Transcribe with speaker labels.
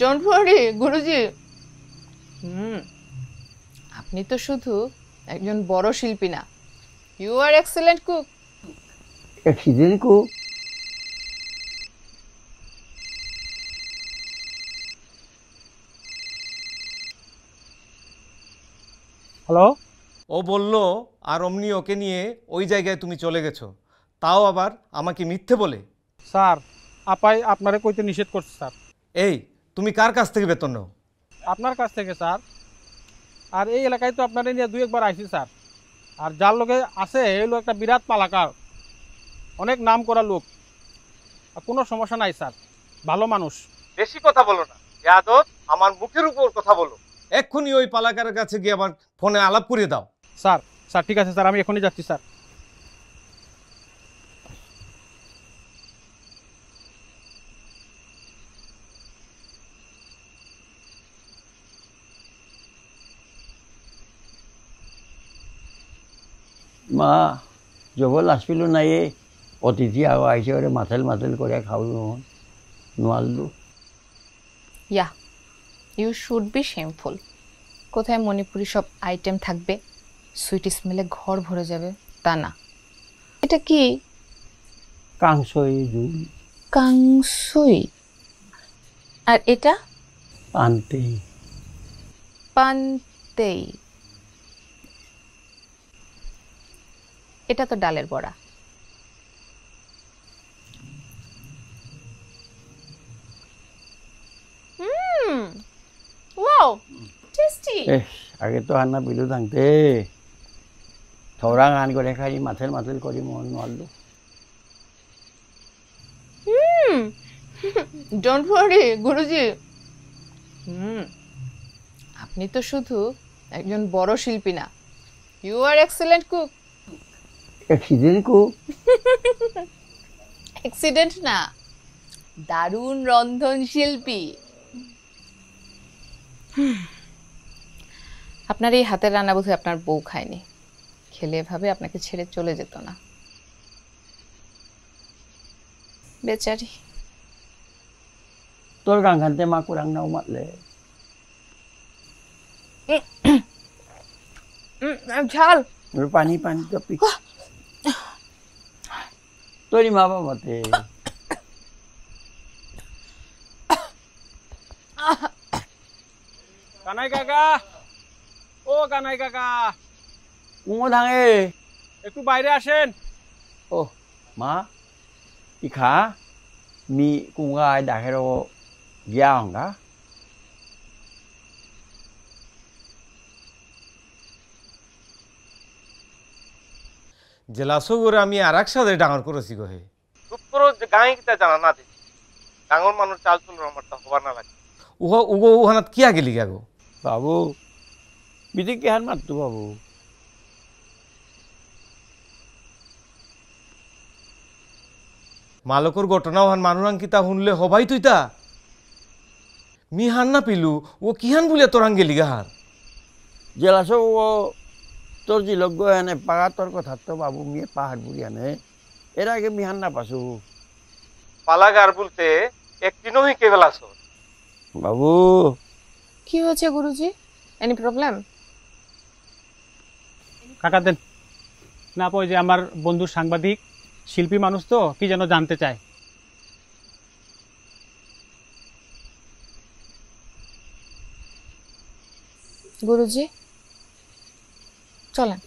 Speaker 1: Don't worry গুরুজি। আপনি তো শুধু একজন বড় শিল্পী না, you are excellent cook.
Speaker 2: Accident को
Speaker 3: হ্যালো।
Speaker 4: ও বলল আর অমনি ওকে নিয়ে ওই জায়গায় তুমি চলে গেছো, তাও আবার আমাকে মিথ্যে বলে।
Speaker 3: স্যার, আপাই আপনারে কইতে নিষেধ করছে স্যার।
Speaker 4: এই, তুমি কার কাছ থেকে বেতন নাও?
Speaker 3: আপনার কাছ থেকে স্যার। আর এই এলাকায় তো আপনারে নিয়ে দুই একবার আইছি স্যার। আর যার লোকে আছে এই লোক একটা বিরাট পালাকার, অনেক নাম করা লোক। আর কোনো সমস্যা নাই স্যার, ভালো মানুষ।
Speaker 4: বেশি কথা বলো না ইয়াদব, আমার মুখের উপর কথা বলো। এক্ষুনি ওই পালাকারের কাছে গিয়ে আমার ফোনে আলাপ করিয়ে দাও।
Speaker 3: স্যার স্যার ঠিক আছে স্যার, আমি এখনই যাচ্ছি স্যার।
Speaker 2: মা জবল আসছিল না এ অতিথি আইসে ওরে মাথাল মাথাল করে খাওয়াই নোয়ালু।
Speaker 1: ইয়া, ইউ শুড বি শেমফুল। কোথায় মণিপুরি সব আইটেম থাকবে, সুইট স্মেলে ঘর ভরে যাবে তা না। এটা কি?
Speaker 2: কাংসই জুল
Speaker 1: কাংসুই। আর এটা
Speaker 2: আনতে
Speaker 1: পান্তেই। এটা তো ডালের বড়া। Wow, tasty.
Speaker 2: আগে তো হান্না পিলু থাকতে থরা গান করে খাই মাথাল মাথাল করি মন নোয়ালু।
Speaker 1: ডোন্ট ওয়ারি গুরুজি। আপনি তো শুধু একজন বড় শিল্পী না, you are excellent cook.
Speaker 2: Accident को
Speaker 1: অ্যাক্সিডেন্ট না, দারুণ রন্ধন শিল্পী। আপনার এই হাতের রান্না বোধহয় আপনার বউ খায়নি, খেলে এভাবে আপনাকে ছেড়ে চলে যেত না। বেচারি।
Speaker 2: তোর গান খানতে মা কুরাং নাও মাতলে
Speaker 1: ঝাল।
Speaker 2: পানি পানি তো পি তোরি মা বাবাতে
Speaker 3: কানাই কাকা, ও কানাই কাকা,
Speaker 2: কুমো থাঙে
Speaker 3: একটু বাইরে আসেন।
Speaker 2: ও মা ইখা মি কুঙ্গা আই ডাকেরো গিয়া হঙ্গা
Speaker 4: জেলাসো করে আমি আর এক সাথে ডাঙর করেছি গহে। চুপ করো, যে গাঁয়ে কিতা জানা না দেখি ডাঙর মানুষ চাল চুল আমার তা হবার না লাগে। উহো উগো উহানাত কিয়া গেলি গো
Speaker 2: বাবু বিদি কেহান মাততো বাবু
Speaker 4: মালকর ঘটনা ওহান মানুরাং কিতা শুনলে হবাই তুই তা মি হান না পিলু ও কিহান বলিয়া তোরাং গেলি গাহার।
Speaker 2: জেলাসো ও তোর জিলজ্ঞ এনে পাগা তোর কথা তো বাবু মিয়ে পাহাড় বুড়ি আনে এর আগে মিহান না পাসু
Speaker 4: পালাগার বলতে একটি নহি কেবেলাস
Speaker 2: বাবু
Speaker 1: কি হয়েছে গুরুজি? Any problem?
Speaker 3: কাকা দেন না, ওই যে আমার বন্ধু সাংবাদিক শিল্পী মানুষ তো কি যেন জানতে চায়।
Speaker 1: গুরুজি চলেন।